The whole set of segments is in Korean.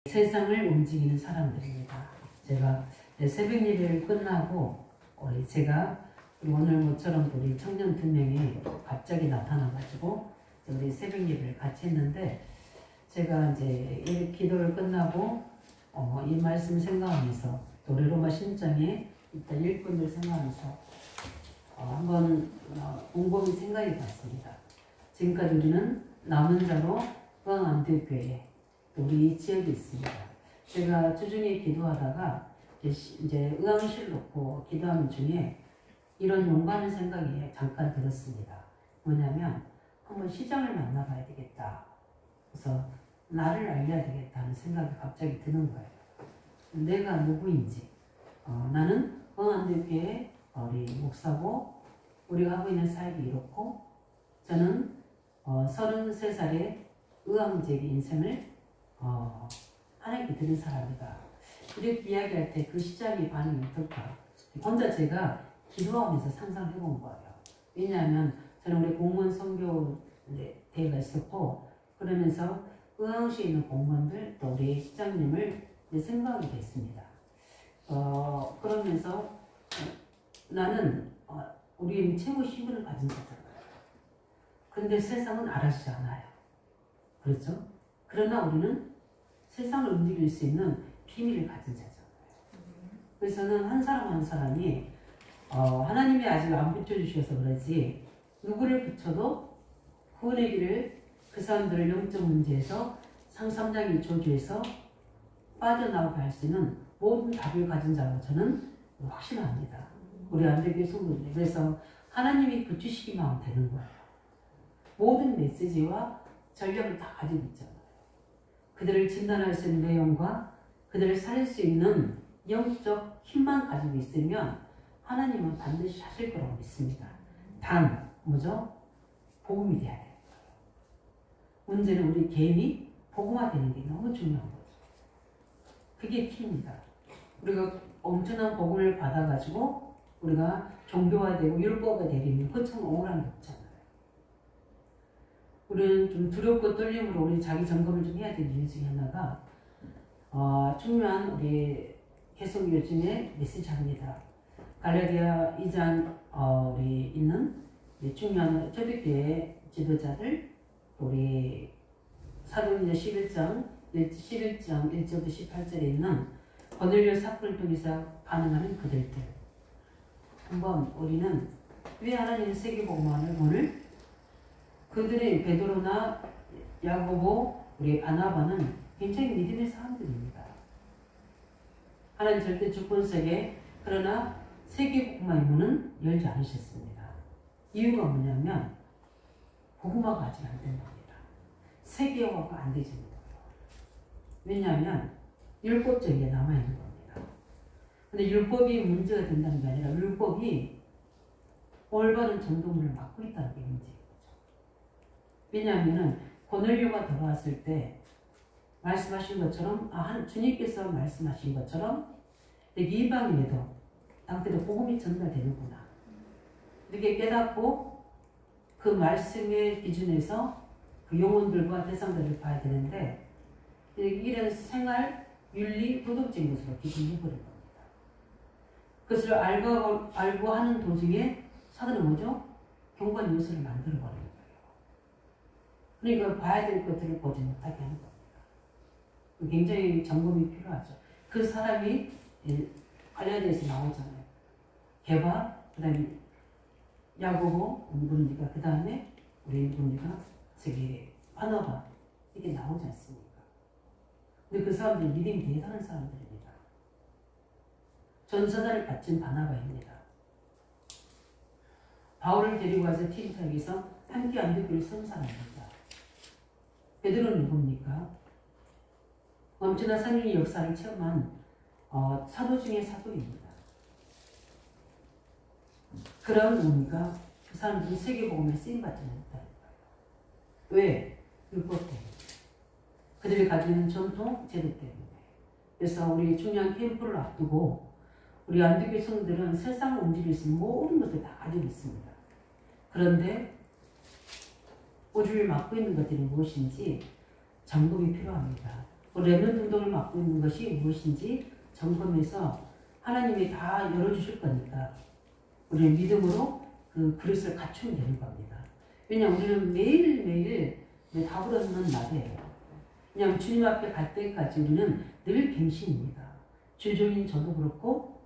세상을 움직이는 사람들입니다. 제가 새벽 예배를 끝나고 제가 오늘 모처럼 우리 청년 2명이 갑자기 나타나가지고 우리 새벽 예배를 같이 했는데, 제가 이제 이 기도를 끝나고 이 말씀 생각하면서 로마 신장에 일단 일꾼을 생각하면서 한번 곰곰이 생각해 봤습니다. 지금까지 우리는 남은 자로 응안대교회 우리 이 지역에 있습니다. 제가 주중에 기도하다가 이제 의왕실 놓고 기도하는 중에 이런 용감한 생각이 잠깐 들었습니다. 뭐냐면 한번 시장을 만나봐야 되겠다. 그래서 나를 알려야 되겠다는 생각이 갑자기 드는 거예요. 내가 누구인지. 나는 응안대교회 우리 목사고, 우리가 하고 있는 사역이 이렇고, 저는 33살의 의왕제의 인생을 하나님께 드린 사람이다. 이렇게 이야기할 때 그 시작의 반응이 어떨까? 혼자 제가 기도하면서 상상해 본 거예요. 왜냐하면 저는 우리 공무원 선교 대회가 있었고, 그러면서 의왕시에 있는 공무원들 또 우리 시장님을 생각하게 됐습니다. 그러면서 나는 우리는 최고 신분을 가진 자잖아요. 그런데 세상은 알아주지 않아요. 그렇죠? 그러나 우리는 세상을 움직일 수 있는 비밀을 가진 자잖아요. 그래서는 한 사람 한 사람이 하나님이 아직 안 붙여주셔서 그러지, 누구를 붙여도 구원의 길을 그 사람들을 영적 문제에서 상삼장의 저주에서 빠져나오게 할 수 있는 모든 답을 가진 자라고 저는 확신합니다. 우리 안되교회 성도들이. 그래서 하나님이 붙이시기만 하면 되는 거예요. 모든 메시지와 전략을 다 가지고 있잖아요. 그들을 진단할 수 있는 내용과 그들을 살릴 수 있는 영적 힘만 가지고 있으면 하나님은 반드시 하실 거라고 믿습니다. 단, 뭐죠? 복음이 돼야 돼요. 문제는 우리 개인이 복음화되는 게 너무 중요한 거죠. 그게 키입니다. 우리가 엄청난 복음을 받아가지고 우리가 종교화되고 율법화 되리면 그처럼 억울한 게 없잖아요. 우리는 좀 두렵고 떨림으로 우리 자기 점검을 좀 해야 되는 이유 중에 하나가 중요한 우리 계속 요즘에 메시지입니다. 갈라디아 2장 우리 있는 중요한 초대교회 지도자들, 우리 사도행전 11장 1절부터 18절에 있는 고넬료 사건을 통해서 반응하는 그들들. 한번 우리는 왜 하나님의 세계복음화를 오늘 그들의 베드로나 야고보, 우리 바나바는 굉장히 믿음의 사람들입니다. 하나님 절대 주권세계, 그러나 세계복음화의 문은 열지 않으셨습니다. 이유가 뭐냐면 복음화가 아직 안 된 겁니다. 세계화가 안 되는 거예요. 왜냐하면 율법적인 게 남아있는 겁니다. 근데 율법이 문제가 된다는 게 아니라 율법이 올바른 전도문을 막고 있다는 게 문제인 거죠. 왜냐하면 고넬료가 들어왔을 때 말씀하신 것처럼, 주님께서 말씀하신 것처럼 이방인에도 당대로 복음이 전달되는구나, 이렇게 깨닫고 그 말씀의 기준에서 그 영혼들과 대상들을 봐야 되는데, 이런 생활, 윤리, 도덕적인 것으로 기준해버린 겁니다. 그것을 알고 하는 도중에 사단은 뭐죠? 경관 요소를 만들어버리는 거예요. 그러니까 봐야 될 것들을 보지 못하게 하는 겁니다. 굉장히 점검이 필요하죠. 그 사람이 갈라디아에서 나오잖아요. 게바, 그 다음에 야고보, 누굽니까? 그 다음에 우리 누굽니까? 저기 바나바, 이게 나오지 않습니까? 근데 그 사람들이 믿음이 대단한 사람들입니다. 전사자를 바친 바나바입니다. 바울을 데리고 와서 팀사역에서 함께 안되기를 선 사람입니다. 베드로는 누굽니까? 엄청난 삼위의 역사를 체험한 사도 중의 사도입니다. 그런 의미가 그 사람들이 세계복음에 쓰임받지 못했다는 거예요. 왜? 율법 때문에. 그들이 가지고 있는 전통, 제도 때문에. 그래서 우리 중요한 캠프를 앞두고 우리 안디교회 성들은 세상을 움직일 수 있는 모든 것을 다 가지고 있습니다. 그런데 우리를 막고 있는 것들이 무엇인지 점검이 필요합니다. 렘넌트 운동을 맡고 있는 것이 무엇인지 점검해서 하나님이 다 열어주실 거니까 우리는 믿음으로 그 그릇을 갖추면 되는 겁니다. 왜냐하면 우리는 매일매일 답을 얻는 날이에요. 왜냐하면 주님 앞에 갈 때까지 우리는 늘 갱신입니다. 주종인 저도 그렇고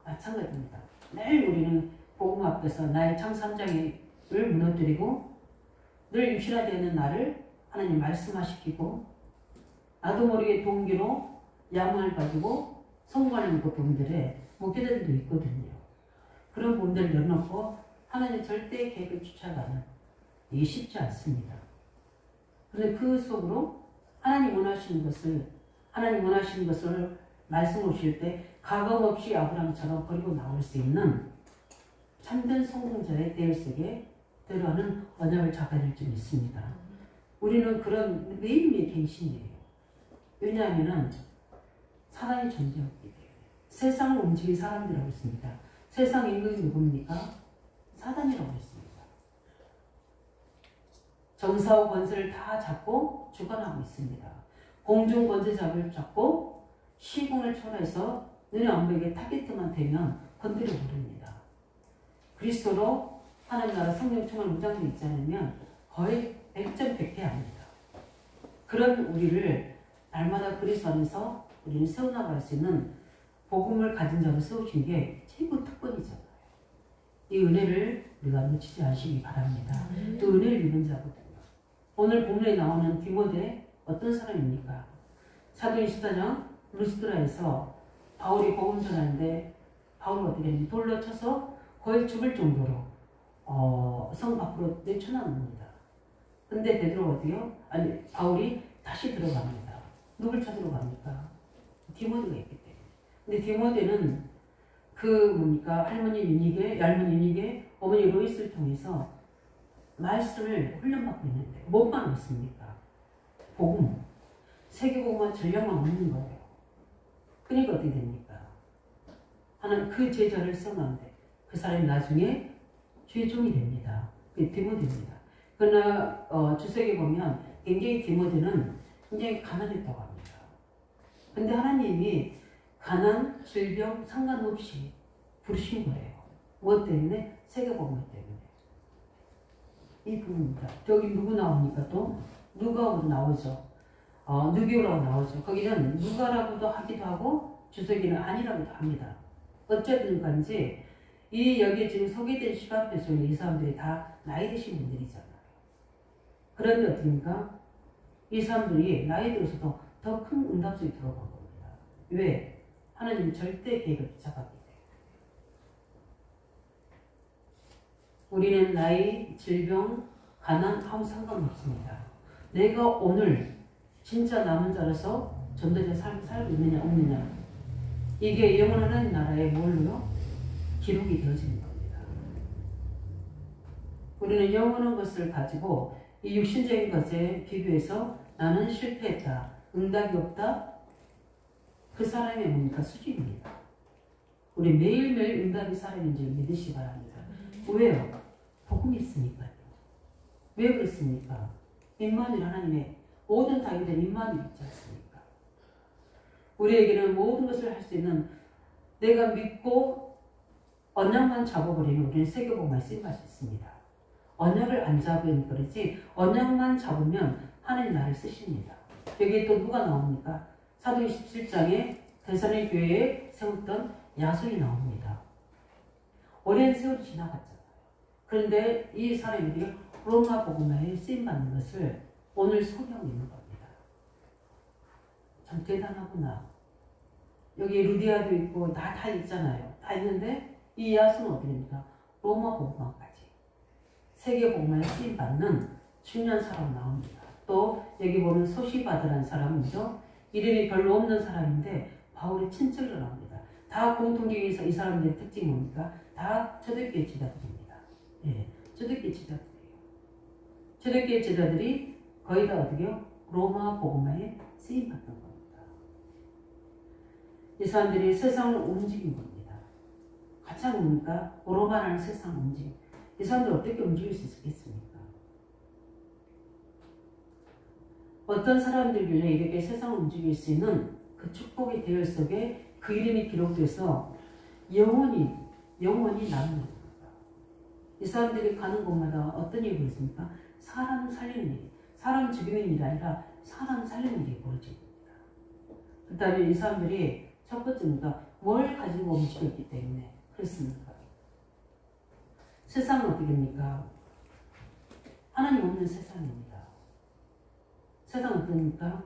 마찬가지입니다. 매일 우리는 복음 앞에서 나의 창삼장을 무너뜨리고 늘 유실화되는 나를 하나님 말씀화시키고 나도 모르게 동기로 야망을 가지고 성공하는 그 부분들에 목회자들도 있거든요. 그런 부분들을 열어놓고 하나님 절대 계획을 쫓아가는 이게 쉽지 않습니다. 그런데 그 속으로 하나님 원하시는 것을 말씀 오실 때 가감 없이 아브라함처럼 버리고 나올 수 있는 참된 성공자의 대열 속에 들어가는 언약을 잡아야 될 줄 믿습니다. 우리는 그런 매일매일 갱신이에요. 왜냐하면 사단이 존재하기 때문에 세상을 움직인 사람들이라고 있습니다. 세상 임금이 누굽니까? 사단이라고 했습니다. 정사와 권세를 다 잡고 주관하고 있습니다. 공중 권세잡을 잡고 시공을 초월해서 눈에 안 보이게 타겟만 되면 건드려 버립니다. 그리스도로 하나님 나라 성령 충만 무장되어 있지 않으면 거의 100%합니다. 그런 우리를 날마다 그리스도 안에서 우리는 세워나갈 수 있는 복음을 가진 자로 세우신 게 최고 특권이잖아요. 이 은혜를 우리가 놓치지 않으시기 바랍니다. 또 은혜를 입은 자거든요. 오늘 본문에 나오는 디모데 어떤 사람입니까? 사도행 14장 루스드라에서 바울이 복음 전하는데 바울이 어떻게 했는지 돌로 쳐서 거의 죽을 정도로 성 밖으로 내쳐나옵니다. 근데 베드로가 어때요? 아니 바울이 다시 들어갑니다. 누굴 찾으러 갑니까? 디모데가 있기 때문에. 근데 디모데는 할머니 유니게 어머니 로이스를 통해서 말씀을 훈련받고 있는데 뭐만 있습니까? 복음. 세계복음과 전략만 없는 거예요. 그러니까 어떻게 됩니까? 하나님 그 제자를 세워놨는데 그 사람이 나중에 주의 종이 됩니다. 그게 디모데입니다. 그러나 주석에 보면 굉장히 디모데는 굉장히 가난했다고 합니다. 근데 하나님이 가난, 질병 상관없이 부르신 거예요. 무엇 때문에? 세계복음 때문에. 이 부분입니다. 저기 누구 나옵니까? 또 누가라고 나오죠. 누교라고 나오죠. 거기는 누가라고도 하기도 하고 주석이는 아니라고도 합니다. 어쨌든 간지 여기 지금 소개된 시간표 중에 이 사람들이 다 나이 드신 분들이잖아요. 그런데 어떻습니까? 이 사람들이 나이 들어서도 더 큰 응답 속에 들어간 겁니다. 왜? 하나님은 절대 계획을 잡았기 때문에. 우리는 나이, 질병, 가난 아무 상관없습니다. 내가 오늘 진짜 남은 자로서 전도자 삶을 살고 있느냐 없느냐 이게 영원한 하나님 나라의 뭘로요? 기록이 되어지는 겁니다. 우리는 영원한 것을 가지고 이 육신적인 것에 비교해서 나는 실패했다, 응답이 없다, 그 사람의 뭡니까? 수준입니다. 우리 매일매일 응답이 사람인 줄 믿으시기 바랍니다. 왜요? 복음이 있으니까요. 왜 그렇습니까? 임마누엘 하나님의 모든 자기들 임마누엘 있지 않습니까? 우리에게는 모든 것을 할 수 있는 내가 믿고 언약만 잡아버리면 우리는 세계복음만 쓰임할 수 있습니다. 언약을 안 잡으면 그렇지 언약만 잡으면 하나님 나를 쓰십니다. 여기 또 누가 나옵니까? 사도행 17장에 데살로니가 교회에 세웠던 야손이 나옵니다. 오랜 세월이 지나갔잖아요. 그런데 이 사람들이 로마 복음화에 쓰임받는 것을 오늘 소개하고 있는 겁니다. 참 대단하구나. 여기 루디아도 있고 다 있잖아요. 다 있는데 이 야손은 어떻게 됩니까? 로마 복음화까지 세계 복음화에 쓰임받는 중요한 사람 나옵니다. 또 여기 보면 소시바드라는 사람이죠. 이름이 별로 없는 사람인데 바울의 친척으로 나옵니다. 다 공통적인 이 사람들의 특징이 뭡니까? 다 초대교회 제자들입니다. 예, 초대교회 제자들이에요. 초대교회 제자들이 거의 다 어떻게요? 로마 복음화에 쓰임받는 겁니다. 이 사람들이 세상을 움직인 겁니다. 가짜 뭡니까? 로마라는 세상을 움직인. 이 사람들 어떻게 움직일 수 있겠습니까? 어떤 사람들길래 이렇게 세상을 움직일 수 있는 그 축복의 대열 속에 그 이름이 기록돼서 영원히 남는 겁니다. 이 사람들이 가는 곳마다 어떤 일이 있습니까? 사람 살리는 일, 사람 죽이는 일이 아니라 사람 살리는 일이 벌어집니다. 그 다음에 이 사람들이 첫 번째입니다. 뭘 가지고 움직였기 때문에 그렇습니다. 세상은 어떻게 됩니까? 하나님 없는 세상입니다. 세상은 어떻습니까?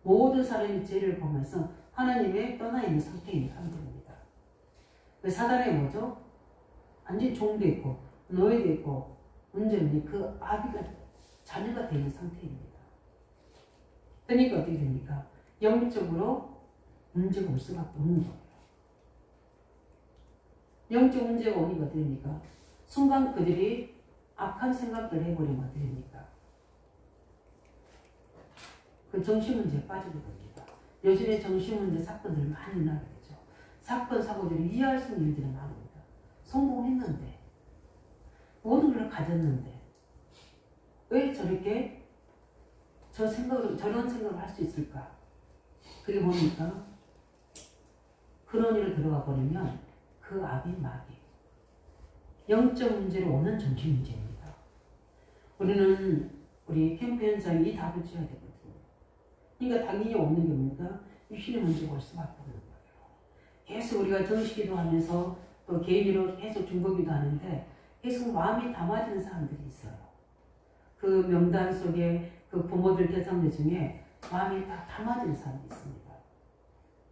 모든 사람이 죄를 보면서 하나님의 떠나 있는 상태에 있는 사람들입니다. 그 사단의 뭐죠? 완전히 종도 있고 노예도 있고 문제는 그 아비가 자녀가 되는 상태입니다. 그러니까 어떻게 됩니까? 영적으로 문제가 올 수밖에 없는 거예요. 영적 문제가 오니까 어떻게 됩니까? 순간 그들이 악한 생각들을 해버리면 어떻게 됩니까? 그 정신문제에 빠지게 됩니다. 요즘에 정신문제 사건들 많이 나게 되죠. 사건, 사고들을 이해할 수 있는 일들이 많습니다. 성공했는데 모든 걸 가졌는데 왜 저렇게 저런 생각을 할 수 있을까? 그게 뭡니까? 그런 일을 들어가 버리면 그 악이 마귀. 영적 문제로 오는 정신 문제입니다. 우리 캠프 현장에 이 답을 줘야 되거든요. 그러니까 당연히 없는 게 뭡니까? 육신의 문제가 올 수밖에 없는 거예요. 계속 우리가 정식기도 하면서 또 개인으로 계속 중보기도 하는데 계속 마음이 담아지는 사람들이 있어요. 그 명단 속에 그 부모들 대상들 중에 마음이 다 담아지는 사람이 있습니다.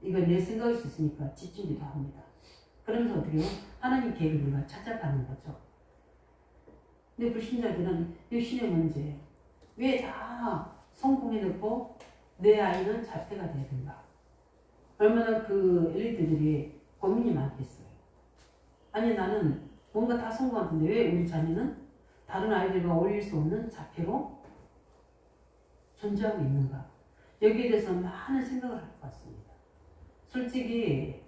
이거 내 생각일 수 있으니까 집중기도 합니다. 그러면서 어떻게 해요? 하나님 계획을 우리가 찾아가는 거죠. 근데 불신자들은 육신의 문제, 왜 다 성공해놓고 내 아이는 자폐가 돼야 된다. 얼마나 그 엘리트들이 고민이 많겠어요. 아니 나는 뭔가 다 성공하는데 왜 우리 자녀는 다른 아이들과 어울릴 수 없는 자폐로 존재하고 있는가. 여기에 대해서 많은 생각을 할 것 같습니다. 솔직히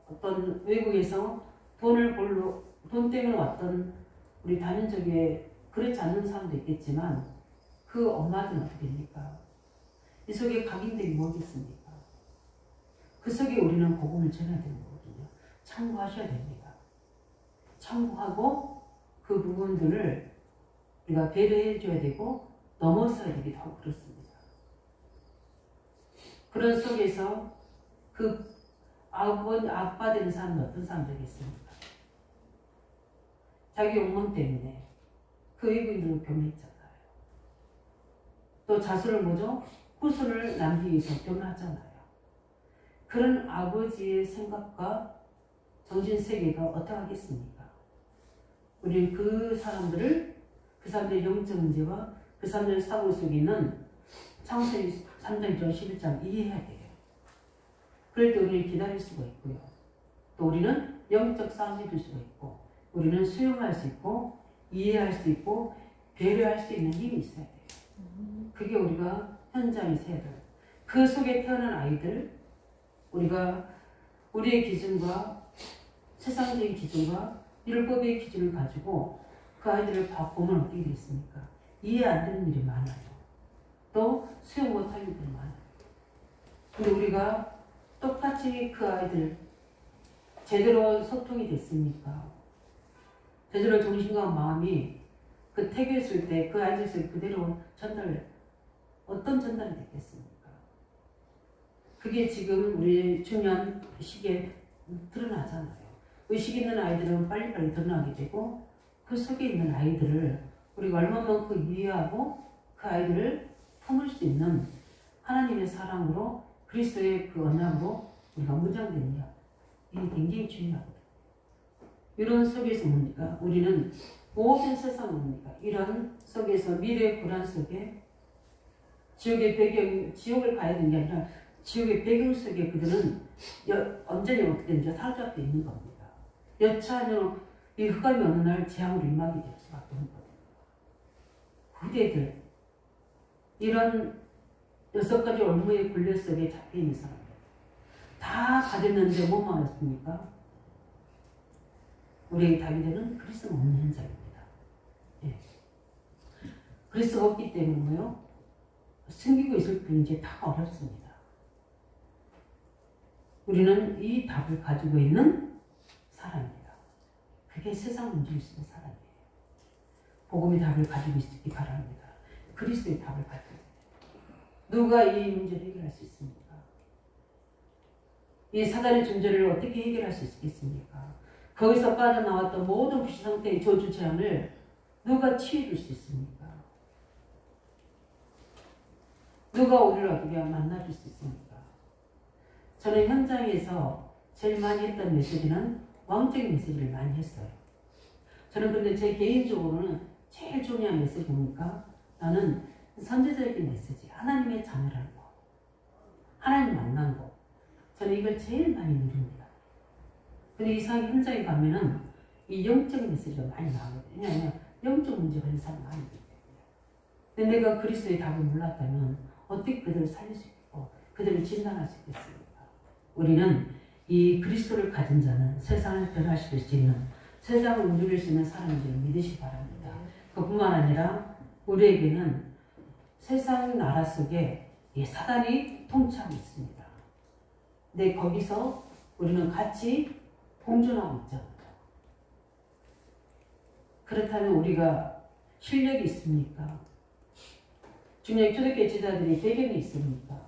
어떤 외국에서 돈 때문에 왔던 우리 다민족에 그렇지 않는 사람도 있겠지만 그 엄마들은 어떻게 됩니까? 이 속에 각인된 게 뭐겠습니까? 그 속에 우리는 복음을 전해야 되는 거거든요. 참고하셔야 됩니다. 참고하고 그 부분들을 우리가 배려해 줘야 되고 넘어서야 되기도 하고 그렇습니다. 그런 속에서 그 아빠 되는 사람은 어떤 사람들이겠습니까? 자기 욕망 때문에 그 외국인들을 변했잖아요. 또 자수를 뭐죠? 후손을 남기기 위해서 변하잖아요. 그런 아버지의 생각과 정신세계가 어떻게 하겠습니까? 우리는 그 사람들의 영적 문제와 그 사람들의 사고 속에 있는 창세기 3장 11장 이해해야 돼요. 그럴 때 우리는 기다릴 수가 있고요. 또 우리는 영적 싸움이 될 수가 있고 우리는 수용할 수 있고 이해할 수 있고 배려할 수 있는 힘이 있어야 돼요. 그게 우리가 현장에서 해야 돼요. 그 속에 태어난 아이들 우리의 기준과 세상적인 기준과 율법의 기준을 가지고 그 아이들을 보면 어떻게 되겠습니까? 이해 안 되는 일이 많아요. 또 수용 못할 일들이 많아요. 근데 우리가 똑같이 그 아이들 제대로 소통이 됐습니까? 제대로 정신과 마음이 그 태교했을 때 그 아이들 속에 그대로 어떤 전달이 됐겠습니까? 그게 지금 우리 중요한 시기에 드러나잖아요. 의식 있는 아이들은 빨리빨리 드러나게 되고 그 속에 있는 아이들을 우리가 얼마만큼 이해하고 그 아이들을 품을 수 있는 하나님의 사랑으로 그리스도의 그 언약으로 우리가 무장되느냐 이게 굉장히 중요하거든요. 이런 속에서 뭡니까? 우리는 모든 세상은 뭡니까? 이런 속에서 미래의 불안 속에 지옥을 가야 되는 게 아니라 지옥의 배경 속에 그들은 언제니 어떻게 되는지 사로잡혀 있는 겁니다. 여차하면 이 흑암이 어느 날 재앙으로 임하게 될 수밖에 없는 거예요. 후대들 이런 6가지 올무의 굴레 속에 잡혀있는 사람들 다 가졌는데 뭐만 왔습니까? 우리의 다윗은 그리스도가 없는 현장입니다. 예. 그리스도가 없기 때문에 뭐요? 숨기고 있을 뿐이지 다 어렵습니다. 우리는 이 답을 가지고 있는 사람입니다. 그게 세상 문제일 수 있는 사람이에요. 복음의 답을 가지고 있기 바랍니다. 그리스도의 답을 가지고 있습니다. 누가 이 문제를 해결할 수 있습니까? 이 사단의 존재를 어떻게 해결할 수 있겠습니까? 거기서 빠져나왔던 모든 불신 상태의 저주 재앙을 누가 치유해줄 수 있습니까? 누가 우리를 어떻게 만나줄 수 있습니까? 저는 현장에서 제일 많이 했던 메시지는 왕적인 메시지를 많이 했어요. 저는 근데 제 개인적으로는 제일 중요한 메시지 뭡니까? 나는 선제적인 메시지, 하나님의 자녀라는 거, 하나님 만난 거, 저는 이걸 제일 많이 누립니다. 근데 이상 현장에 가면은 이 영적 메시지가 많이 나오거든요. 왜냐하면 영적 문제가 있는 사람 많이 있기 때문에. 근데 내가 그리스도의 답을 몰랐다면 어떻게 그들을 살릴 수 있고 그들을 진단할 수 있겠습니까? 우리는 이 그리스도를 가진 자는 세상을 변화시킬 수 있는, 세상을 움직일 수 있는 사람들을 믿으시기 바랍니다. 그뿐만 아니라 우리에게는 세상 나라 속에 이 사단이 통치하고 있습니다. 근데 거기서 우리는 같이 공존하고 있잖아요. 그렇다면 우리가 실력이 있습니까? 중요한 초대교회 지도자들이 배경이 있습니까?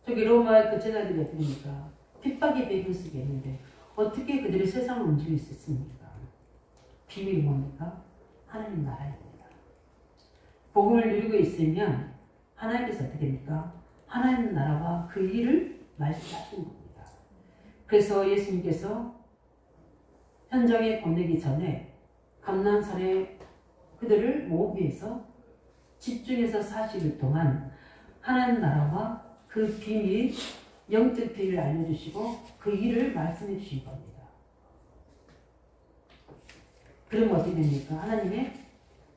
저기 로마 그 제자들이 어떻게 됩니까? 핍박의 배경 속에 있는데 어떻게 그들이 세상을 움직일 수 있습니까? 비밀이 뭡니까? 하나님 나라입니다. 복음을 누리고 있으면 하나님께서 어떻게 됩니까? 하나님 나라와 그 일을 말씀하시는 겁니다. 그래서 예수님께서 현장에 보내기 전에 감난산에 그들을 모으기 위해서 집중해서 40일 동안 하나님 나라와 그 비밀, 영적 비밀을 알려주시고 그 일을 말씀해 주신 겁니다. 그러면 어떻게 됩니까?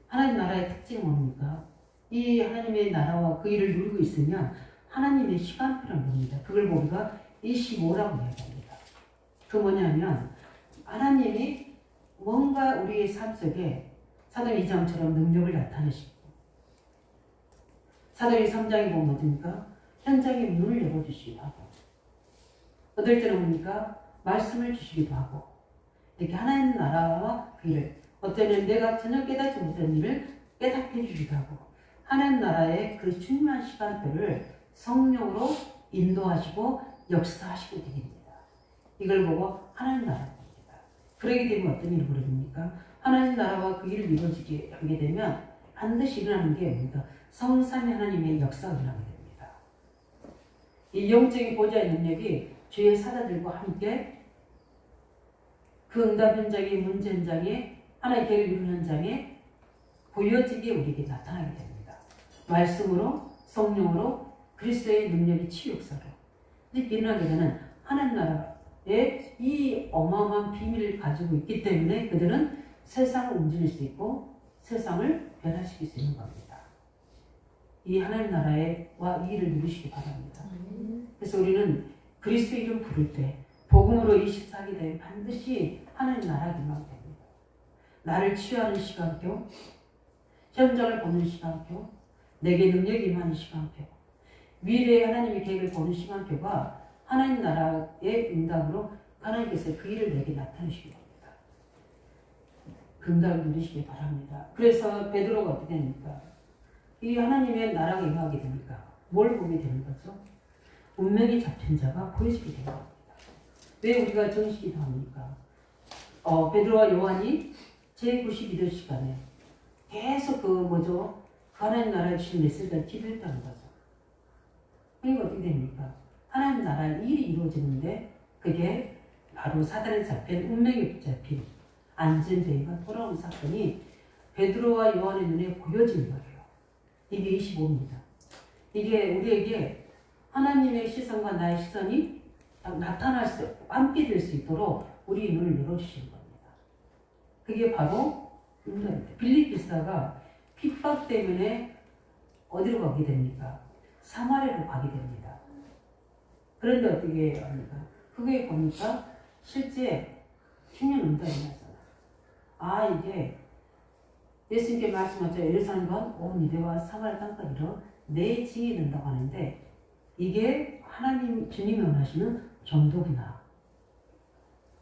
하나님 나라의 특징은 뭡니까? 이 하나님의 나라와 그 일을 누리고 있으면 하나님의 시간표를 봅니다. 그걸 우리가 25라고 이야기합니다. 그 뭐냐면 하나님이 뭔가 우리의 삶 속에 사도 2장처럼 능력을 나타내시고 사도 3장에 보면 뭡니까? 현장에 문을 열어주시기도 하고 어떨 때는 뭡니까? 말씀을 주시기도 하고 이렇게 하나님 나라와 그 일을 어떤 때는 내가 전혀 깨닫지 못한 일을 깨닫게 해주기도 하고 하나님 나라의 그 중요한 시간표를 성령으로 인도하시고 역사하시게 됩니다. 이걸 보고 하나님 나라입니다. 그러게 되면 어떤 일이 벌어집니까? 하나님 나라와 그 일을 이루어지게 하게 되면 반드시 일어나는 게 뭡니까? 성삼위 하나님의 역사가 일어나게 됩니다. 이 영적인 보좌의 능력이 주의 사자들과 함께 그 응답 현장의 문제 현장에 하나의 계획을 이루는 현장에 보여지게 우리에게 나타나게 됩니다. 말씀으로 성령으로 그리스도의 능력이 치유 역사로 이렇게 일어나게 되는 하나님 나라의 이 어마어마한 비밀을 가지고 있기 때문에 그들은 세상을 움직일 수 있고 세상을 변화시킬 수 있는 겁니다. 이 하나님 나라와 이 일을 누리시기 바랍니다. 그래서 우리는 그리스도 이름 부를 때 복음으로 24하게 되면 반드시 하나님 나라가 임하게 됩니다. 나를 치유하는 시간표, 현장을 보는 시간표, 내게 능력이 임하는 시간표, 미래의 하나님의 계획을 보는 시간표가 하나님 나라의 응답으로 하나님께서 그 일을 내게 나타내시기 바랍니다. 그 응답을 누리시기 바랍니다. 그래서 베드로가 어떻게 됩니까? 이 하나님의 나라가 임하게 됩니까? 뭘 보게 되는 거죠? 운명이 잡힌 자가 보여지게 되는 겁니다. 왜 우리가 정식기도 합니까? 베드로와 요한이 제92절 시간에 계속 그 하나님 나라에 주신 메시지를 기도했다는 거죠. 그러니까 어떻게 됩니까? 하나님 나라의 일이 이루어지는데 그게 바로 사단에 잡힌 운명에 붙잡힌 안전제의가 돌아온 사건이 베드로와 요한의 눈에 보여진 거예요. 이게 25입니다. 이게 우리에게 하나님의 시선과 나의 시선이 나타날 수, 함께 될 수 있도록 우리 눈을 열어주시는 겁니다. 그게 바로 빌립기사가 핍박 때문에 어디로 가게 됩니까? 사마리아로 가게 됩니다. 그런데 어떻게 합니까? 그게 보니까 실제 중요한 응답이 나잖아. 이게 예수님께 말씀하셨죠. 예루살렘과 온 유대와 사마리아 땅까지로 내 징이 된다고 하는데 이게 하나님 주님이 원하시는 전도구나.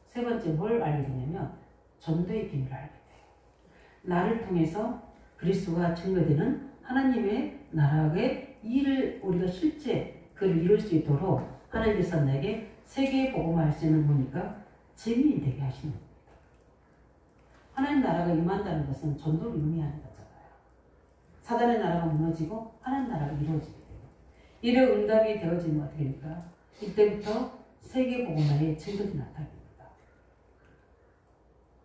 세 번째 뭘 알게 되냐면 전도의 비밀을 알게 돼요. 나를 통해서 그리스도가 증거되는 하나님의 나라의 일을 우리가 실제 그를 이룰 수 있도록 하나님께서 내게 세계에 복음할 수 있는 거니까 증인이 되게 하시는 겁니다. 하나님 나라가 임한다는 것은 전도를 의미하는 거잖아요. 사단의 나라가 무너지고 하나님 나라가 이루어지게 돼요. 이런 응답이 되어지면 어떻게 됩니까? 이때부터 세계 복음화의 증거가 나타납니다.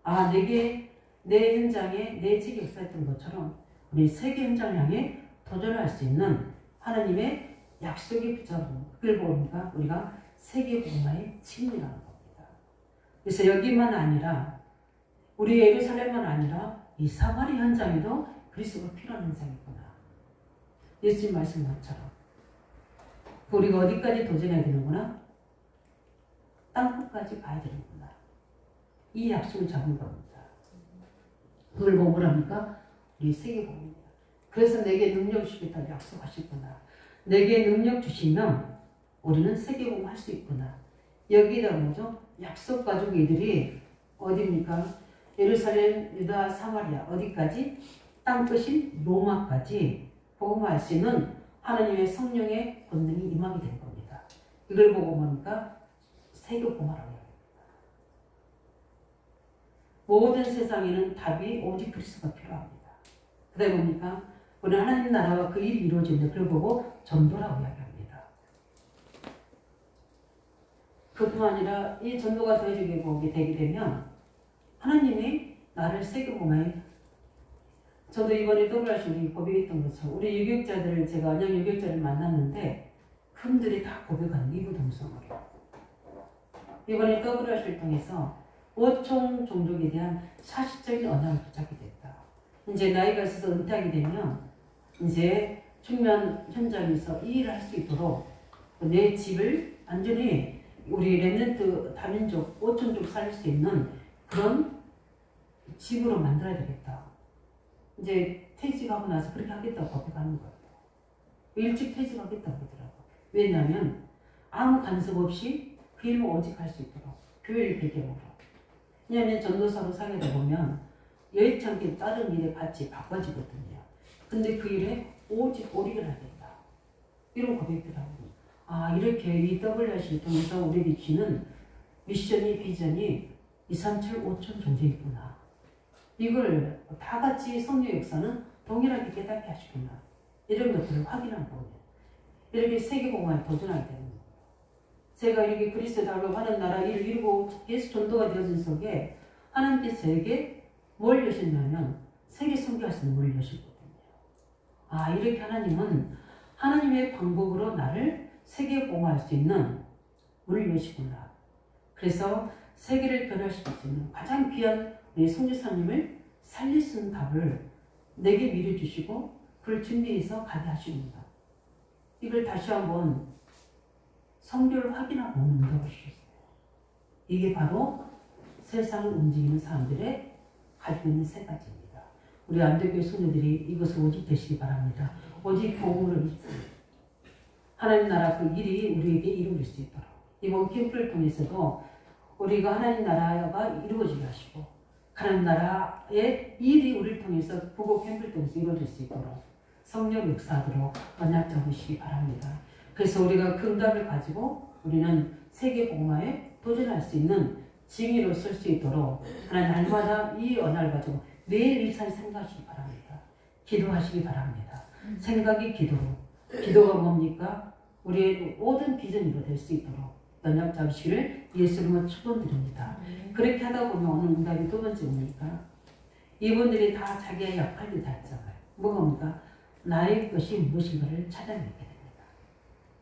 아, 내게 내 현장에 내 책이 역사했던 것처럼 우리 세계 현장을 향해 도전할 수 있는 하나님의 약속이 붙잡은 그걸 보니까 우리가 세계 복음화의 증인이라는 겁니다. 그래서 여기만 아니라 우리 예루살렘만 아니라 이 사마리 현장에도 그리스도가 필요한 현장이구나. 예수님 말씀 것처럼 우리가 어디까지 도전해야 되는구나? 땅끝까지 가야 되는구나. 이 약속을 잡은 겁니다. 그걸 뭐 뭐랍니까? 우리 세계복음입니다. 그래서 내게 능력 주시겠다고 약속하셨구나. 내게 능력 주시면 우리는 세계복음 할 수 있구나. 여기다 뭐죠? 약속 가족 이들이 어디입니까? 예루살렘, 유다, 사마리아 어디까지? 땅끝인 로마까지 복음할 수 있는 하나님의 성령의 권능이 임하게 된 겁니다. 이걸 보고 보니까 세계복음하라고 합니다. 모든 세상에는 답이 오직 그리스도가 필요합니다. 그다음에 뭡니까? 우리 하나님 나라와 그 일이 이루어지는데 그걸 보고 전도라고 이야기합니다. 그뿐만 아니라 이 전도가 되어지게 보게 되게 되면 하나님이 나를 세계복음에 저도 이번에 WRC 고백했던 것처럼 우리 유교육자들을 제가 언양 유교육자를 만났는데 그분들이 다 고백하는 이구동성으로 이번에 WRC를 통해서 5총 종족에 대한 사실적인 언약을 붙잡게 됐다. 이제 나이가 있어서 은퇴하게 되면 이제 중요한 현장에서 이 일을 할 수 있도록 내 집을 완전히 우리 랩런트 다민족 5천족 살릴 수 있는 그런 집으로 만들어야 되겠다. 이제 퇴직하고 나서 그렇게 하겠다고 고백하는 거예요. 일찍 퇴직하겠다고 그러더라고요. 왜냐하면 아무 간섭 없이 그 일을 오직 할 수 있도록 교회를 배경으로. 왜냐하면 전도사로 사귀다 보면 여의치 않게 다른 일에 같이 바꿔지거든요. 근데 그 일에 오직 오리를 하겠다. 이런 고백들하고 아 이렇게 이 WRC를 통해서 우리 비치는 미션이 비전이 2, 3, 7, 5천 종족이구나. 이걸 다 같이 성령 역사는 동일하게 깨닫게 하시구나. 이런 것들을 확인한 거예요. 이렇게 세계복음화에 도전하게 되는 거예요. 제가 이렇게 그리스도의 달로 하는 나라 일을 이루고 예수 전도가 되어진 속에 하나님께서 저에게 뭘 여셨냐면 세계 선교할 수 있는 문을 여셨거든요. 아 이렇게 하나님은 하나님의 방법으로 나를 세계복음화할 수 있는 문을 여시구나. 그래서 세계를 변화시킬 수 있는 가장 귀한 우리 성교사님을 살릴 수 있는 답을 내게 미리 주시고 그걸 준비해서 가게 하십니다. 이걸 다시 한번 성교를 확인하고 오는 응답을 주셨어요. 이게 바로 세상을 움직이는 사람들의 가지고 있는 세 가지입니다. 우리 안대교회 성도들이 이것을 오직 되시기 바랍니다. 오직 복음으로 믿습니다. 하나님 나라 그 일이 우리에게 이루어질 수 있도록 이번 캠프를 통해서도 우리가 하나님 나라가 이루어지게 하시고 하나님 나라의 일이 우리를 통해서 부고 캠프를 통해서 이루어질 수 있도록 성령 역사하도록 언약 잡으시기 바랍니다. 그래서 우리가 그 응답을 가지고 우리는 세계 복음화에 도전할 수 있는 징의로 쓸 수 있도록 하나님 날마다 이 언약을 가지고 매일 일상을 생각하시기 바랍니다. 기도하시기 바랍니다. 생각이 기도로 기도가 뭡니까? 우리의 모든 비전으로 될 수 있도록 언약 잡으시기를 예수님으로 축원드립니다. 그렇게 하다 보면 오늘 응답이 두 번째 뭡니까? 이분들이 다 자기의 역할을 다 했잖아요. 뭐가 나의 것이 무엇인가를 찾아내게 됩니다.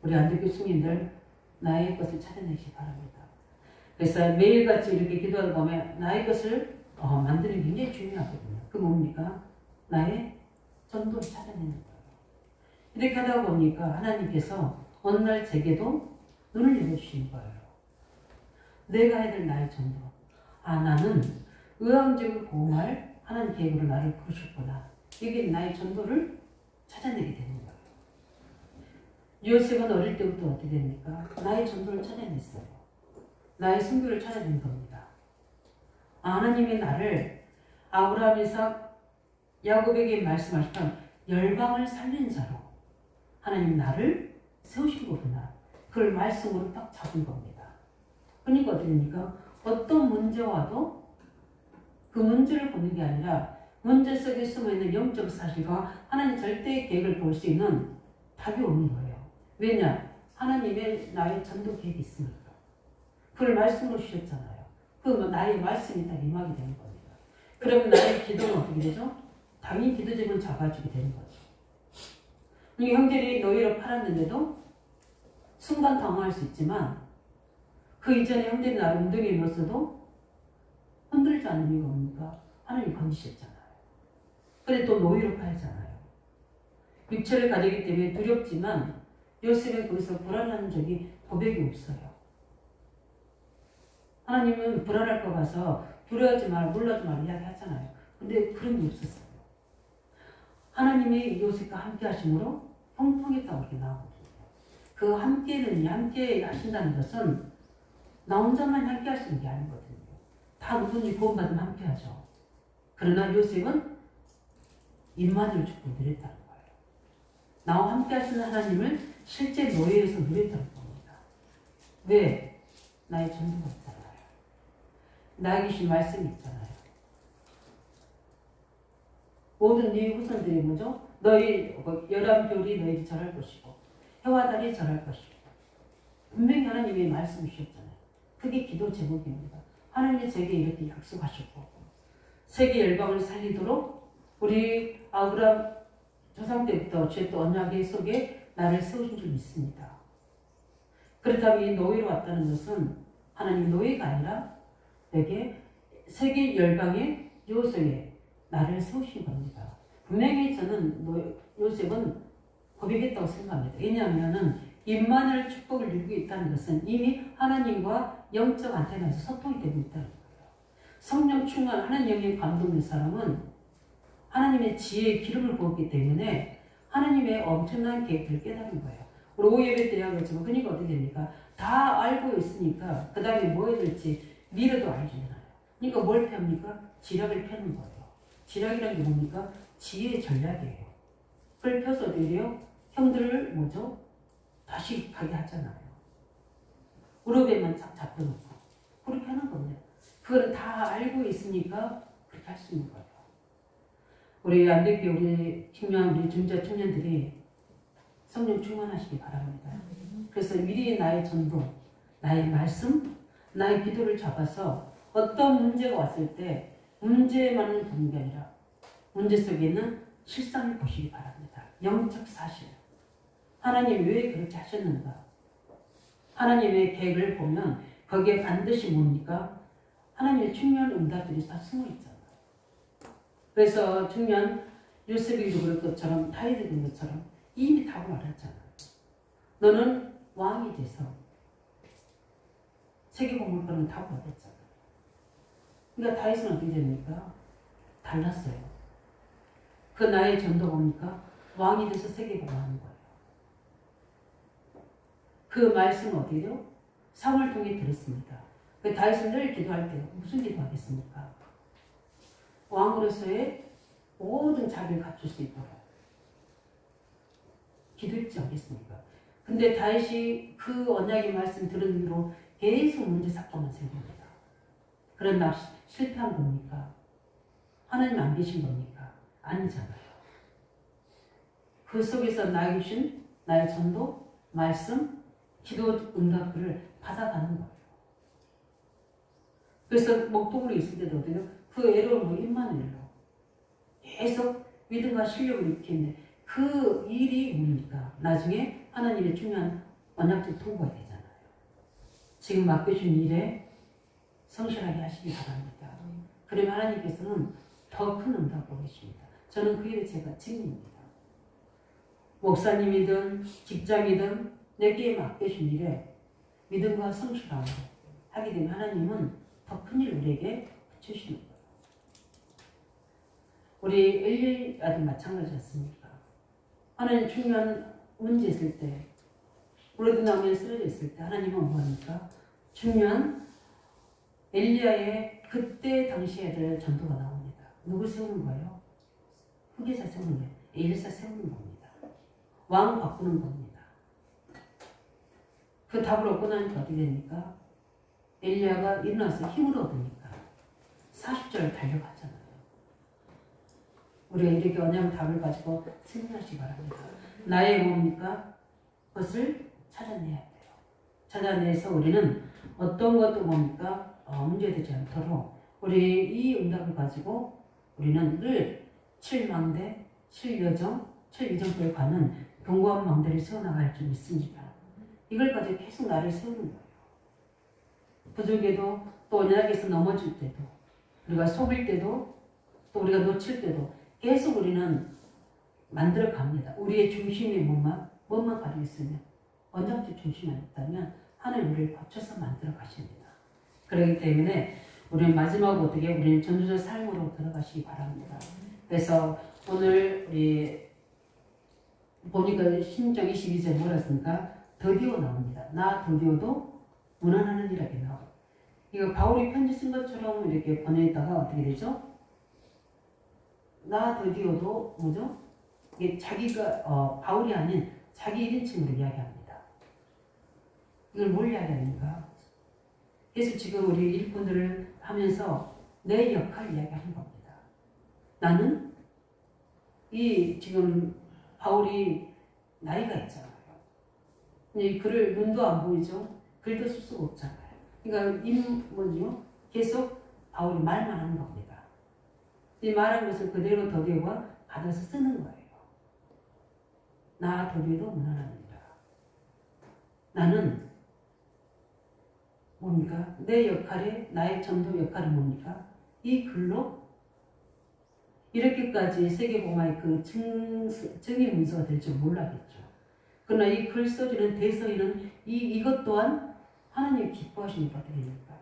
우리 안대교 성인들 나의 것을 찾아내시기 바랍니다. 그래서 매일같이 이렇게 기도하다 보면 나의 것을 만드는 게 굉장히 중요하거든요. 그 뭡니까? 나의 전도를 찾아내는 거예요. 이렇게 하다 보니까 하나님께서 어느 날 제게도 눈을 열어주시는 거예요. 내가 해야 될 나의 전도. 아 나는 의왕적으로 복음할 하나님 계획으로 나를 부르셨구나. 이게 나의 전도를 찾아내게 되는 거예요. 요셉은 어릴 때부터 어떻게 됩니까? 나의 전도를 찾아냈어요. 나의 순교를 찾아낸 겁니다. 하나님이 나를 아브라함, 이삭, 야곱에게 말씀하셨던 열방을 살린 자로 하나님 나를 세우신 거구나. 그걸 말씀으로 딱 잡은 겁니다. 그러니까 어떻게 됩니까? 어떤 문제와 와도 그 문제를 보는 게 아니라 문제 속에 숨어있는 영적 사실과 하나님 절대의 계획을 볼 수 있는 답이 오는 거예요. 왜냐? 하나님의 나의 전도 계획이 있으니까. 그걸 말씀으로 주셨잖아요. 그 나의 말씀이 다 임하게 되는 겁니다. 그러면 나의 기도는 어떻게 되죠? 당연히 기도 제목을 잡아주게 되는 거죠. 이 형제들이 노예로 팔았는데도 순간 당황할 수 있지만 그 이전에 형제들이 나를 웅덩이에 넣었어도 흔들지 않는 이유가 뭡니까? 하나님이 건지셨잖아요. 그래 또 노예로 팔잖아요. 육체를 가지기 때문에 두렵지만 요셉은 거기서 불안한 적이 고백이 없어요. 하나님은 불안할 거 봐서 두려워하지 마라, 놀라지 마라 이야기하잖아요. 근데 그런 게 없었어요. 하나님이 요셉과 함께 하심으로 형통했다고 이렇게 나오거든요. 그 함께 하신다는 것은 나 혼자만 함께 할 수 있는 게 아니거든요. 다 누구든지 구원받으면 함께 하죠. 그러나 요셉은 임마누엘 축복을 누렸다는 거예요. 나와 함께 하시는 하나님을 실제 노예에서 누렸다는 겁니다. 왜? 나의 전도가 있잖아요. 나에게 주신 말씀이 있잖아요. 모든 네 후손들이 뭐죠? 너희 11별이 너희를 절할 것이고 해와 달이 절할 것이고 분명히 하나님의 말씀을 주셨잖아요. 그게 기도 제목입니다. 하나님이 제게 이렇게 약속하셨고 세계 열방을 살리도록 우리 아브라함 조상 때부터 주의 또 언약의 속에 나를 세우신 줄 믿습니다. 그렇다면 이 노예로 왔다는 것은 하나님 노예가 아니라 내게 세계 열방의 요소에 나를 세우신 겁니다. 분명히 저는 요셉은 고백했다고 생각합니다. 왜냐하면 임마누엘 축복을 누리고 있다는 것은 이미 하나님과 영적 안테나에서 소통이 되고 있다는 거예요. 성령 충만 하나님 영의 감동된 사람은 하나님의 지혜의 기름을 부었기 때문에 하나님의 엄청난 계획들을 깨달은 거예요. 우리 오예배 때 이야기했지만 그러니까 어떻게 됩니까? 다 알고 있으니까 그 다음에 뭐 해야 될지 미래도 알잖아요. 그러니까 뭘 펴니까 지략을 펴는 거예요. 지략이라는 게 뭡니까? 지혜의 전략이에요. 그걸 펴서 어떻게 돼요? 형들을 뭐죠? 다시 가게 하잖아요. 무릎에만 쫙 잡혀놓고 그렇게 하는 겁니다. 그걸 다 알고 있으니까 그렇게 할 수 있는 거예요. 우리 안되게 우리 중요한 우리 중자 청년들이 성령 충만하시기 바랍니다. 그래서 미리 나의 전도, 나의 말씀, 나의 기도를 잡아서 어떤 문제가 왔을 때 문제만을 보는 게 아니라 문제 속에 있는 실상을 보시기 바랍니다. 영적 사실. 하나님 왜 그렇게 하셨는가? 하나님의 계획을 보면 거기에 반드시 뭡니까? 하나님의 중요한 응답들이 다 숨어있잖아요. 그래서 중요한 요셉이도 그럴 것처럼 다윗이 된 것처럼 이미 답을 알았잖아요. 너는 왕이 돼서 세계 공부를 거는 답을 얻었잖아요. 그러니까 다윗은 어떻게 됩니까? 달랐어요. 그 나의 전도 뭡니까? 왕이 돼서 세계 공부하는 거예요. 그 말씀은 어떻게 돼요? 사무엘 통해 들었습니다. 그 다윗은 늘 기도할 때 무슨 기도하겠습니까? 왕으로서의 모든 자비를 갖출 수 있도록 기도했지 않겠습니까? 근데 다윗이 그 언약의 말씀 들은 뒤로 계속 문제 사건만 생깁니다. 그러나 실패한 겁니까? 하나님 안 계신 겁니까? 아니잖아요. 그 속에서 나에게 주신 나의 전도, 말씀, 기도 응답들을 받아가는 거예요. 그래서 목동으로 있을 때도 어때요? 그 애로움을 임마누엘로 계속 믿음과 실력을 익히는데 그 일이 뭡니까? 나중에 하나님의 중요한 언약적 통보가 되잖아요. 지금 맡겨준 일에 성실하게 하시기 바랍니다. 그러면 하나님께서는 더 큰 응답을 계십니다. 저는 그 일에 제가 증인입니다. 목사님이든 직장이든 내게 맡겨준 일에 믿음과 성실함을 하게 되면 하나님은 더 큰 일을 우리에게 주시는 거예요. 우리 엘리야도 마찬가지 않습니까? 하나님 중요한 문제 있을 때, 우리도 나무에 쓰러져 있을 때 하나님은 뭐합니까? 중요한 엘리야의 그때 당시에 될 전도가 나옵니다. 누구 세우는 거예요? 후계자 세우는 거예요. 엘리사 세우는 겁니다. 왕 바꾸는 겁니다. 그 답을 얻고 나니까 어떻게 됩니까? 엘리야가 일어나서 힘을 얻으니까 40절 달려갔잖아요. 우리가 이렇게 언약 답을 가지고 승리하시기 바랍니다. 나의 뭡니까? 그것을 찾아내야 돼요. 찾아내서 우리는 어떤 것도 뭡니까? 문제되지 않도록 우리 이 응답을 가지고 우리는 늘 7망대, 7여정, 7위정도에 가는 견고한 망대를 세워나갈 줄 믿습니다. 이걸 가지고 계속 나를 세우는 거예요. 부족해도 또 언약에서 넘어질 때도 우리가 속일 때도 또 우리가 놓칠 때도 계속 우리는 만들어 갑니다. 우리의 중심이 뭐만 가지고 있으면 언약적 중심만 있다면 하나님 우리를 거쳐서 만들어 가십니다. 그렇기 때문에 우리는 마지막으로 어떻게 우리는 전도자 삶으로 들어가시기 바랍니다. 그래서 오늘 우리 보니까 신정 22절 뭐라 했습니까? 드디어 나옵니다. 나 드디어도 무난하는 일하게 나옵니다. 이거 바울이 편지 쓴 것처럼 이렇게 보내다가 어떻게 되죠? 나 드디어도 뭐죠? 이게 자기가 바울이 아닌 자기 1인칭으로 이야기합니다. 이걸 뭘 이야기하는가? 그래서 지금 우리 일꾼들을 하면서 내 역할 이야기하는 겁니다. 나는 이 지금 바울이 나이가 있잖아요. 이 글을 눈도 안 보이죠? 글도 쓸 수가 없잖아요. 그러니까 계속 바울이 말만 하는 겁니다. 이 말한 것을 그대로 더디오가 받아서 쓰는 거예요. 나 더디오도 무난합니다. 나는 뭡니까? 내 역할이 나의 전도 역할은 뭡니까? 이 글로 이렇게까지 세계복음화의 그 증의 문서가 될 줄 몰랐겠죠. 그러나 이 글 써주는 대서인은 이것 또한 하나님이 기뻐하시는 바가 됩니까?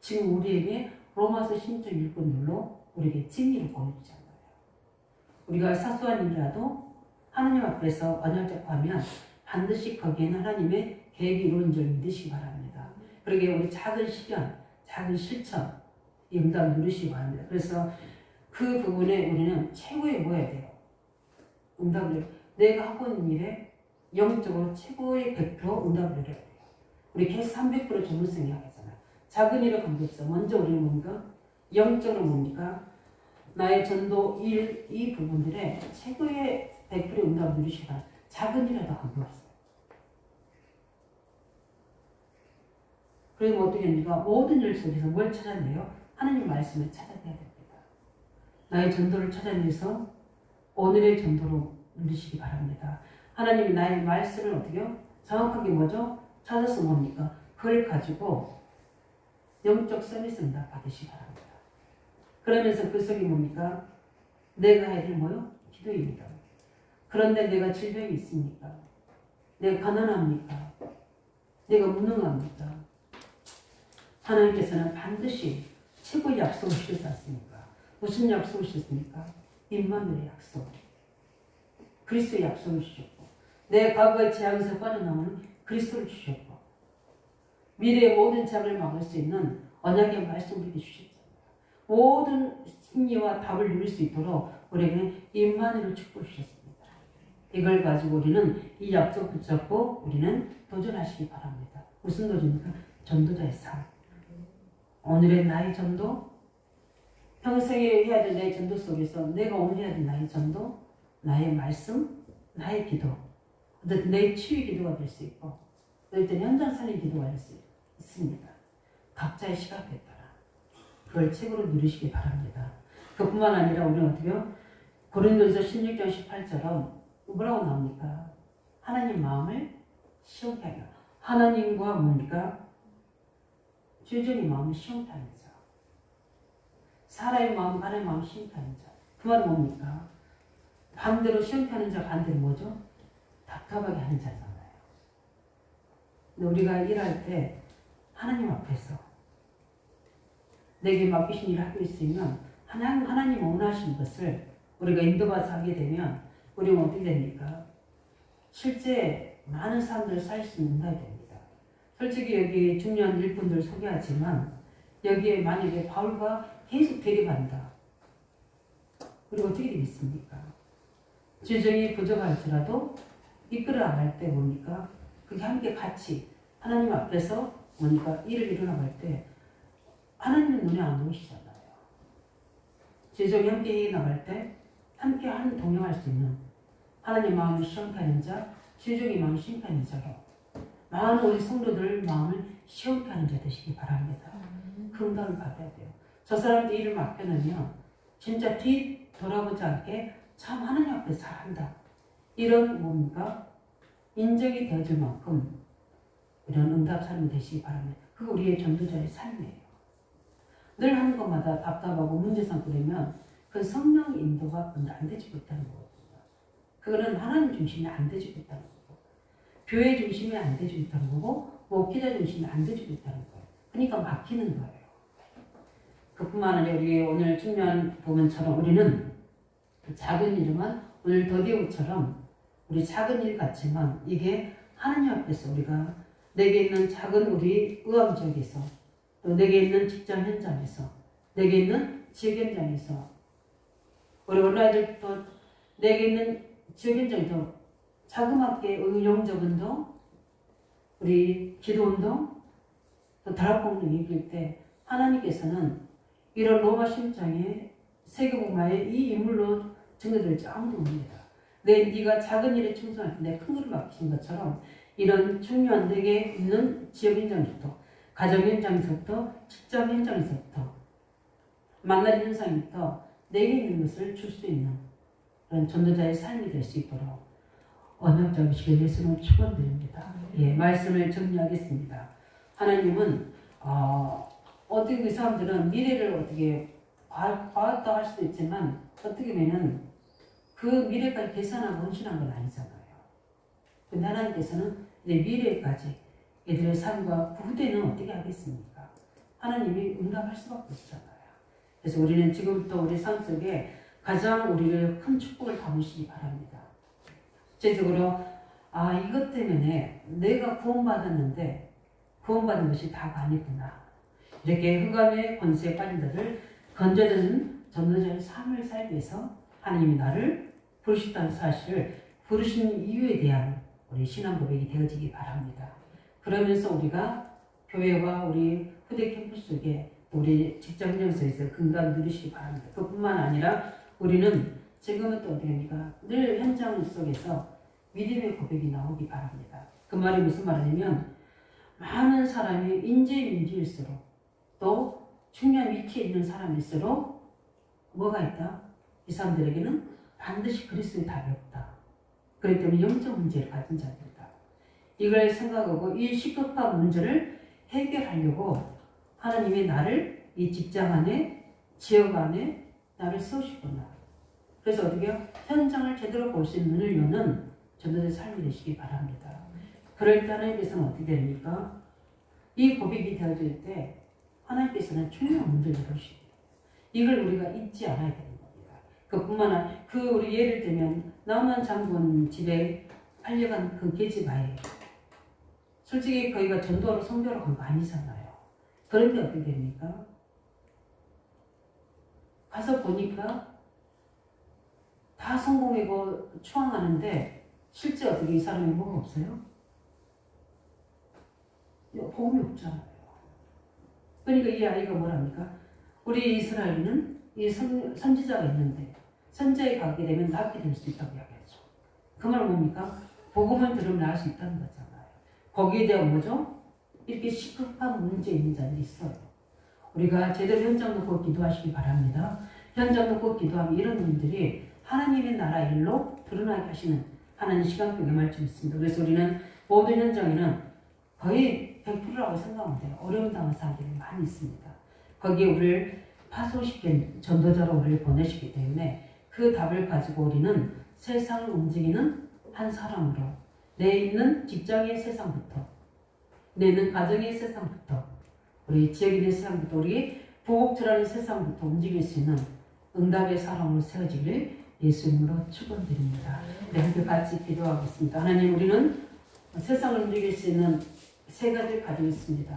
지금 우리에게 로마서 신적 일꾼들로 우리에게 진리를 보여주잖아요. 우리가 사소한 일이라도 하나님 앞에서 언약적하면 반드시 거기에는 하나님의 계획이 이루어진 줄 믿으시기 바랍니다. 그러기에 우리 작은 실현, 작은 실천, 이 응답을 누리시기 바랍니다. 그래서 그 부분에 우리는 최고의 뭐 해야 돼요? 응답을 내가 하고 있는 일에 영적으로 최고의 100% 응답을 누려야 돼요. 우리 계속 300% 전문성 이야기하잖아요. 작은 일에 관계없어. 먼저 우리는 뭡니까? 영적으로 뭡니까? 나의 전도 일, 이 부분들에 최고의 100% 응답을 누리시라. 작은 일에도 관계없어요. 그러면 어떻게 합니까? 모든 일 속에서 뭘 찾아내요? 하나님 말씀을 찾아내야 됩니다. 나의 전도를 찾아내서 오늘의 전도로 누리시기 바랍니다. 하나님이 나의 말씀을 어떻게요? 정확하게 뭐죠? 찾아서 뭡니까? 그걸 가지고 영적 서비스를 받으시기 바랍니다. 그러면서 그 속에 뭡니까? 내가 해야 될 뭐요? 기도입니다. 그런데 내가 질병이 있습니까? 내가 가난합니까? 내가 무능합니까? 하나님께서는 반드시 최고의 약속을 주셨지 않습니까? 무슨 약속을 주셨습니까? 임마누엘의 약속. 그리스도의 약속을 주셨고, 내 과거의 재앙에서 빠져나오는 그리스도를 주셨고, 미래의 모든 재앙을 막을 수 있는 언약의 말씀을 주셨잖아요. 모든 승리와 답을 누릴 수 있도록 우리에게 임마누엘을 축복해 주셨습니다. 이걸 가지고 우리는 이 약속 붙잡고 우리는 도전하시기 바랍니다. 무슨 도전입니까? 전도자의 삶. 오늘의 나의 전도, 평생에 해야 될 내 전도 속에서 내가 오늘 해야 될 나의 전도, 나의 말씀, 나의 기도, 내 치유 기도가 될 수 있고, 어떨 때는 현장 살림 기도가 될 수 있습니다. 각자의 시각에 따라 그걸 책으로 누리시기 바랍니다. 그뿐만 아니라 우리는 어떻게요? 고린도서 16장 18처럼 뭐라고 나옵니까? 하나님 마음을 시원케 하려. 하나님과 뭡니까? 주전의 마음을 시원케 하는 자. 사람의 마음, 하나님의 마음을 시원케 하는 자. 그 말은 뭡니까? 반대로 시원케 하는 자, 반대로 뭐죠? 답답하게 하는 자잖아요. 근데 우리가 일할 때 하나님 앞에서 내게 맡기신 일을 하고 있으면 하나님 원하시는 것을 우리가 인도받아서 하게 되면 우리는 어떻게 됩니까? 실제 많은 사람들을 살 수 있는 게 됩니다. 솔직히 여기 중요한 일꾼들 소개하지만 여기에 만약에 바울과 계속 대립한다. 그리고 어떻게 되겠습니까? 재정이 부족할지라도 이끌어 나갈 때 뭡니까? 그게 함께 같이 하나님 앞에서 뭡니까? 일을 이뤄나갈 때 하나님은 눈에 안 보이시잖아요. 재정이 함께 나갈 때 함께 동행할 수 있는 하나님 마음을 시원케 하는 자, 재정이 마음을 시원케 하는 자로 많은 우리 성도들 마음을 시원케 하는 자 되시기 바랍니다. 그 응답을 받아야 돼요. 저 사람들 일을 맡겨놓으면 진짜 뒤 돌아보지 않게 참 하나님 앞에서 잘한다. 이런 뭡니까? 인정이 되어줄 만큼 이런 응답 사람이 되시기 바랍니다. 그거 우리의 전도자의 삶이에요. 늘 하는 것마다 답답하고 문제 삼고 그러면 그 성령 인도가 안 되지고 있다는 거거든요. 그거는 하나님 중심이 안 되지고 있다는 거고 교회 중심이 안 되지고 있다는 거고 목회자 중심이 안 되지고 있다는 거예요. 그러니까 막히는 거예요. 그뿐만 아니라 우리 오늘 중요한 부분처럼 우리는 작은 일은 오늘 더디오처럼 우리 작은 일 같지만 이게 하나님 앞에서 우리가 내게 있는 작은 우리 의암 지역에서 또 내게 있는 직장 현장에서 내게 있는 지역 현장에서 우리 온라인들도 내게 있는 지역 현장에서 자그맣게 영적 운동 우리 기도 운동 또 다락공동 얘기할 때 하나님께서는 이런 로마 심장에 세계복마에 이 인물로 증거될지 아무도 모릅니다. 네가 작은 일에 충성할 때 내 큰 일을 맡기신 것처럼 이런 중요한 내게 있는 지역 현장에서부터 가정 현장에서부터 직장 현장에서부터 만날 현상부터 내게 있는 것을 줄 수 있는 그런 전도자의 삶이 될 수 있도록 언약적이시게 예수님을 축원드립니다. 예, 말씀을 정리하겠습니다. 하나님은 어떻게 그 사람들은 미래를 어떻게 봐왔다 할 수도 있지만 어떻게 보면 그 미래까지 계산하고 헌신한 건 아니잖아요. 근데 하나님께서는 이제 미래까지 얘들의 삶과 그 후대는 어떻게 하겠습니까? 하나님이 응답할 수밖에 없잖아요. 그래서 우리는 지금부터 우리 삶 속에 가장 우리를 큰 축복을 담으시기 바랍니다. 구체적으로 이것 때문에 내가 구원받았는데 구원받은 것이 다가 아니구나. 이렇게 흑암의 권세에 빠진 자들 건져드는 전도자의 삶을 살기 위해서 하나님이 나를 부르셨다는 사실을 부르신 이유에 대한 우리 신앙 고백이 되어지기 바랍니다. 그러면서 우리가 교회와 우리 후대 캠프스 속에 우리 직장 현장에서 근간 누리시기 바랍니다. 그뿐만 아니라 우리는 지금은 또 어떻게 합니까? 늘 현장 속에서 믿음의 고백이 나오기 바랍니다. 그 말이 무슨 말이냐면 많은 사람이 인재민주일수록 또 중요한 위치에 있는 사람일수록 뭐가 있다? 이 사람들에게는 반드시 그리스도의 답이 없다. 그렇기 때문에 영적 문제를 가진 자들이다. 이걸 생각하고 이 시급한 문제를 해결하려고 하나님이 나를 이 직장 안에 지역 안에 나를 세우시구나. 그래서 어떻게 해요? 현장을 제대로 볼 수 있는 눈을 여는 전도자의 삶이 되시기 바랍니다. 그럴 때 하나님께서는 어떻게 됩니까? 이 고백이 되어질 때 하나님께서는 중요한 문제를 열으시고 이걸 우리가 잊지 않아야 되는 겁니다. 그뿐만 아니라 우리 예를 들면 나만 장군 집에 팔려간 그 계집아이 솔직히 거기가 전도하러 선교하러 간 거 아니잖아요. 그런데 어떻게 됩니까? 가서 보니까 다 성공이고 추앙하는데 실제 어떻게 이 사람이 뭐가 없어요? 복음이 없잖아요. 그러니까 이 아이가 뭐랍니까? 우리 이스라엘은 이 선지자가 있는데 선지자에 가게 되면 낫게 될 수 있다고 이야기하죠. 그 말은 뭡니까? 복음을 들으면 나을 수 있다는 거잖아요. 거기에 대한 뭐죠? 이렇게 시급한 문제 있는 자들이 있어요. 우리가 제대로 현장 놓고 기도하시기 바랍니다. 현장 놓고 기도하면 이런 분들이 하나님의 나라 일로 드러나게 하시는 하나님 시간표에 말씀 있습니다. 그래서 우리는 모든 현장에는 거의 100%라고 생각하면 돼요. 어려움 당한 사람들이 많이 있습니다. 거기에 우리를 파송시킨 전도자로 우리를 보내시기 때문에 그 답을 가지고 우리는 세상을 움직이는 한 사람으로 내 있는 직장의 세상부터 내 있는 가정의 세상부터 우리 지역에 있는 세상부터 우리 부곡절하는 세상부터 움직일 수 있는 응답의 사람으로 세워지길 예수 이름으로 축원드립니다. 네, 함께 같이 기도하겠습니다. 하나님, 우리는 세상을 움직일 수 있는 세 가지를 가지고 있습니다.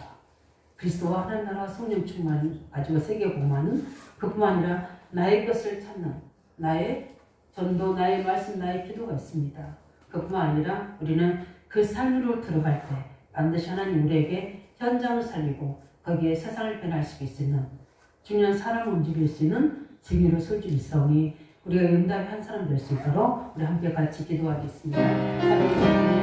그리스도와 하나님 나라와 성령 충만 가지고 세계 복음하는, 그뿐만 아니라 나의 것을 찾는, 나의 전도, 나의 말씀, 나의 기도가 있습니다. 그뿐만 아니라 우리는 그 삶으로 들어갈 때 반드시 하나님 우리에게 현장을 살리고 거기에 세상을 변화시킬 수 있는, 중요한 사람을 움직일 수 있는 증인으로 설 줄 있사오니 우리가 응답의 한 사람 될 수 있도록 우리 함께 같이 기도하겠습니다.